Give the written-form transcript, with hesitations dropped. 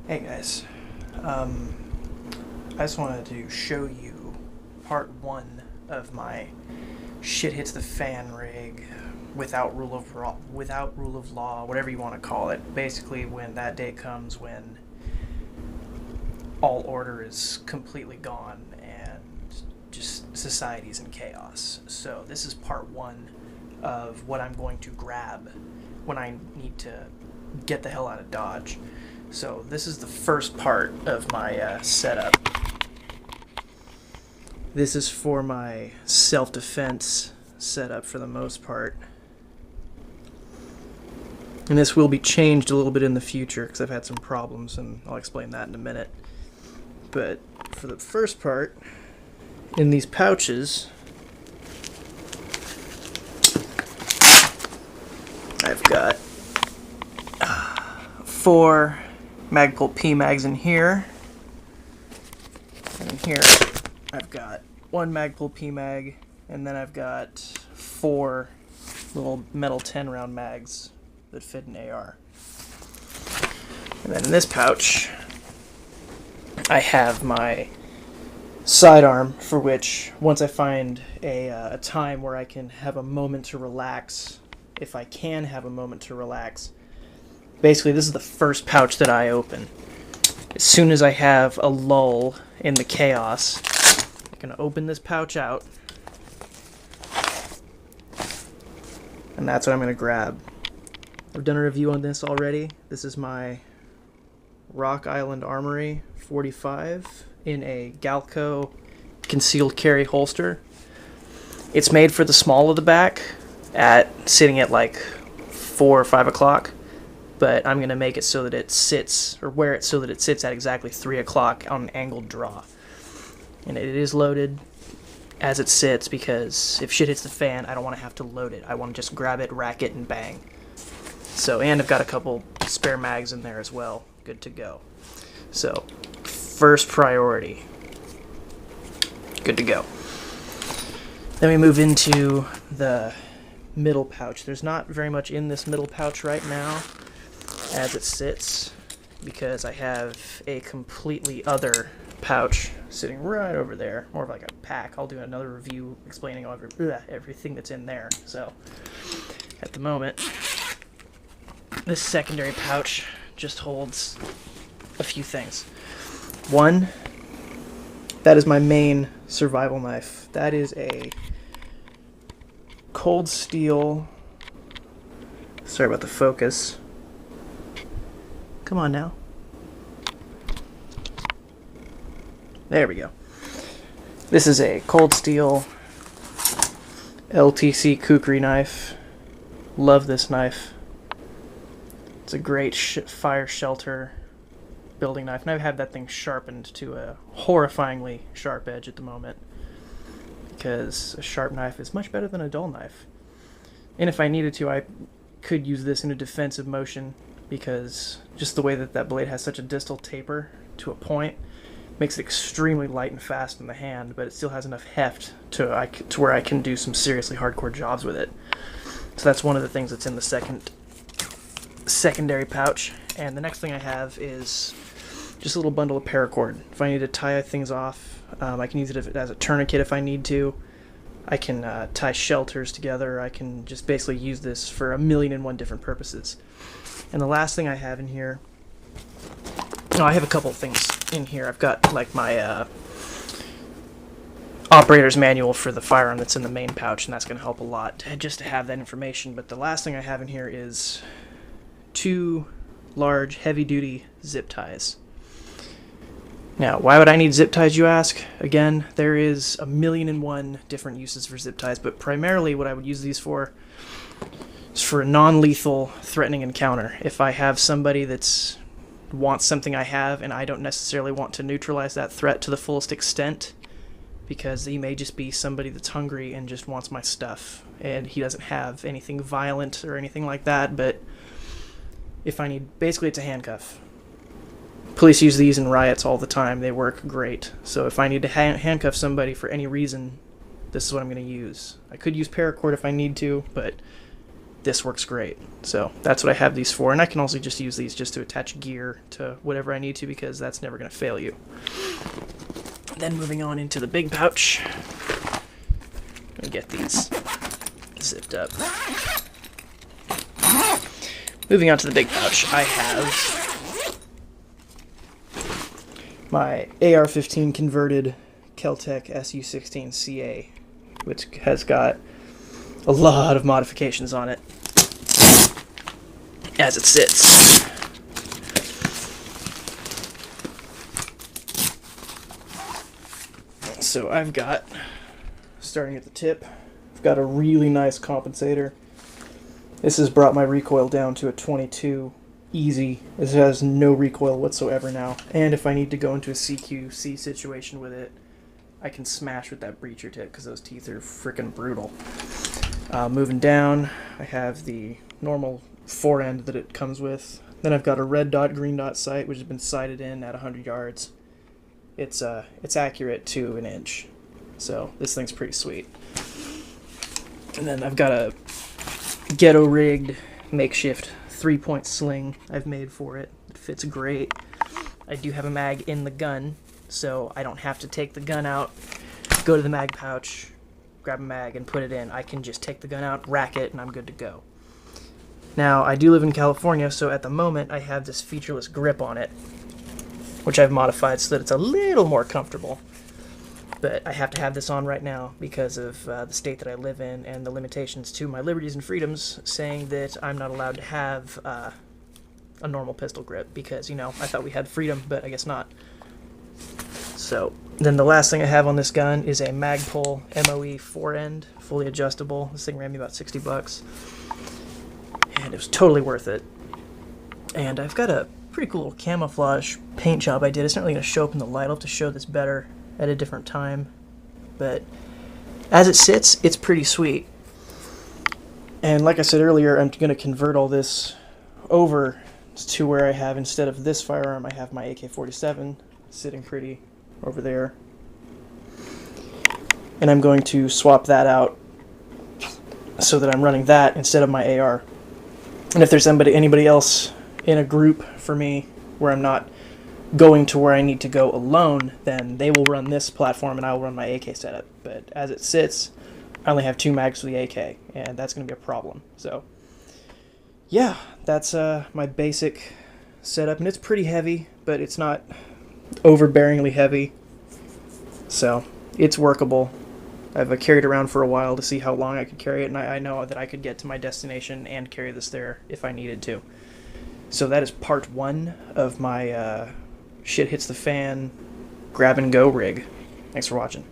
Hey guys, um, I just wanted to show you part one of my shit hits the fan rig without rule of law, whatever you want to call it. Basically, when that day comes when all order is completely gone and just society's in chaos. So this is part one of what I'm going to grab when I need to get the hell out of Dodge. So this is the first part of my setup. This is for my self-defense setup for the most part. And this will be changed a little bit in the future because I've had some problems, and I'll explain that in a minute. But for the first part, in these pouches, I've got 4 Magpul PMags in here. And in here, I've got 1 Magpul PMag, and then I've got 4 little metal 10 round mags that fit an AR. And then in this pouch, I have my sidearm, for which once I find a time where I can have a moment to relax, if I can have a moment to relax. Basically, this is the first pouch that I open. As soon as I have a lull in the chaos, I'm going to open this pouch out, and that's what I'm going to grab. I've done a review on this already. This is my Rock Island Armory 45 in a Galco concealed carry holster. It's made for the small of the back, sitting at like 4 or 5 o'clock. But I'm going to make it so that it sits, or wear it so that it sits at exactly 3 o'clock on an angled draw. And it is loaded as it sits because if shit hits the fan, I don't want to have to load it. I want to just grab it, rack it, and bang. So, and I've got a couple spare mags in there as well. Good to go. So, first priority. Good to go. Then we move into the middle pouch. There's not very much in this middle pouch right now as it sits, because I have a completely other pouch sitting right over there, more of like a pack. I'll do another review explaining everything that's in there. So at the moment, this secondary pouch just holds a few things. One, that is my main survival knife. That is a Cold Steel, sorry about the focus. Come on now. There we go. This is a Cold Steel LTC kukri knife. Love this knife. It's a great fire shelter building knife. And I've had that thing sharpened to a horrifyingly sharp edge at the moment, because a sharp knife is much better than a dull knife. And if I needed to, I could use this in a defensive motion, because just the way that that blade has such a distal taper to a point makes it extremely light and fast in the hand, but it still has enough heft to where I can do some seriously hardcore jobs with it. So that's one of the things that's in the secondary pouch. And the next thing I have is just a little bundle of paracord. If I need to tie things off, I can use it as a tourniquet if I need to. I can tie shelters together. I can just basically use this for 1,000,001 different purposes. And the last thing I have in here, I have a couple things in here. I've got like my operator's manual for the firearm that's in the main pouch, and that's going to help a lot just to have that information. But the last thing I have in here is 2 large heavy-duty zip ties. Now, why would I need zip ties, you ask? Again, there is 1,000,001 different uses for zip ties, but primarily what I would use these for is for a non-lethal threatening encounter. If I have somebody that's wants something I have, and I don't necessarily want to neutralize that threat to the fullest extent, because he may just be somebody that's hungry and just wants my stuff, and he doesn't have anything violent or anything like that, but if I need, basically it's a handcuff. Police use these in riots all the time. They work great. So if I need to handcuff somebody for any reason, this is what I'm going to use. I could use paracord if I need to, but this works great. So that's what I have these for, and I can also just use these just to attach gear to whatever I need to, because that's never going to fail you. Then moving on into the big pouch, and get these zipped up. Moving on to the big pouch, I have my AR-15 converted Kel-Tec SU-16CA, which has got a lot of modifications on it as it sits. So I've got, starting at the tip, I've got a really nice compensator. This has brought my recoil down to a 22 easy. This has no recoil whatsoever now. And if I need to go into a CQC situation with it, I can smash with that breacher tip because those teeth are freaking brutal. Moving down, I have the normal forend that it comes with. Then I've got a red dot, green dot sight, which has been sighted in at 100 yards. It's accurate to an inch, so this thing's pretty sweet. And then I've got a ghetto rigged makeshift 3-point sling I've made for it. It fits great. I do have a mag in the gun, so I don't have to take the gun out, go to the mag pouch, grab a mag, and put it in. I can just take the gun out, rack it, and I'm good to go. Now, I do live in California, so at the moment I have this featureless grip on it, which I've modified so that it's a little more comfortable. But I have to have this on right now because of the state that I live in and the limitations to my liberties and freedoms, saying that I'm not allowed to have a normal pistol grip because, you know, I thought we had freedom, but I guess not. So, then the last thing I have on this gun is a Magpul MOE forend, fully adjustable. This thing ran me about 60 bucks. And it was totally worth it. And I've got a pretty cool little camouflage paint job I did. It's not really going to show up in the light. I'll have to show this better at a different time. But as it sits, it's pretty sweet. And like I said earlier, I'm going to convert all this over to where I have, instead of this firearm, I have my AK-47 sitting pretty over there. And I'm going to swap that out so that I'm running that instead of my AR. And if there's anybody else in a group for me where I'm not going to where I need to go alone, then they will run this platform and I will run my AK setup. But as it sits, I only have 2 mags for the AK, and that's going to be a problem. So, yeah, that's my basic setup, and it's pretty heavy, but it's not overbearingly heavy. So, it's workable. I've carried it around for a while to see how long I could carry it, and I know that I could get to my destination and carry this there if I needed to. So that is part 1 of my shit hits the fan grab and go rig. Thanks for watching.